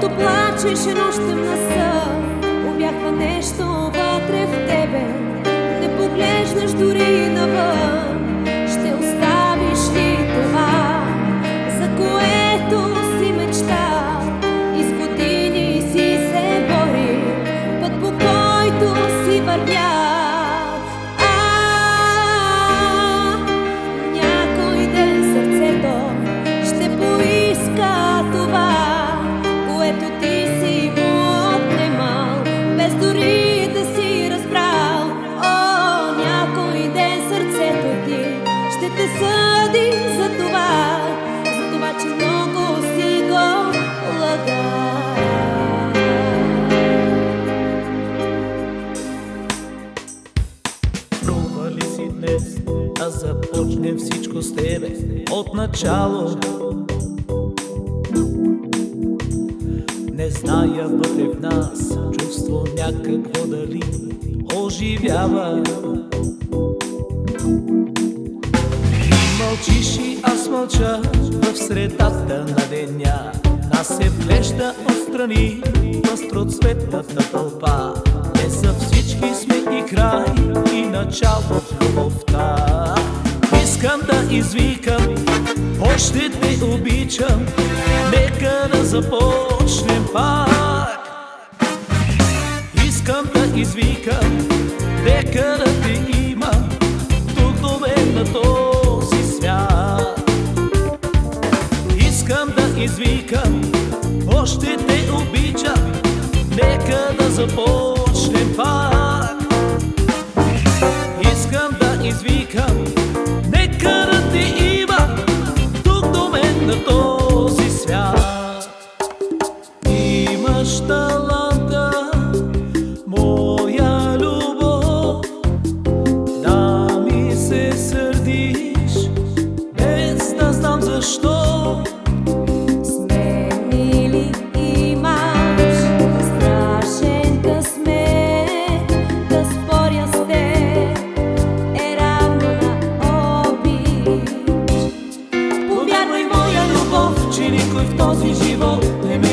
Когато плачеше нощем на сън, увяхва нещо вътре в тебе. Не поглеждаш дори навън. Ще оставиш ли това, за което си мечтал? И с години си се бори, път по който си вървял. Някой ден сърцето ще поиска това, което ти си му отнемал, без дори да си разбрал. Някой ден сърцето ти ще те съди за това, че много си го лъгал. Провали си днес, да започнем всичко с тебе от начало. Не зная вътре в нас чувство някакво дали оживява. Мълчиш и аз мълча в средата на деня. Нас се вглежда отстрани пъстроцветната тълпа. Не за всички сме и край, и начало в любовта. Искам да извикам, още те обичам, нека да започнем пак. Искам да извикам, нека да те имам тук до мен на този свят. Искам да извикам, още те обичам, нека да започнем пак. Искам да извикам, нека да те имам тук до мен на този свят. Имаш таланта, моя любов, да ми се сърдиш, без да знам защо. Че никой в този живот не ме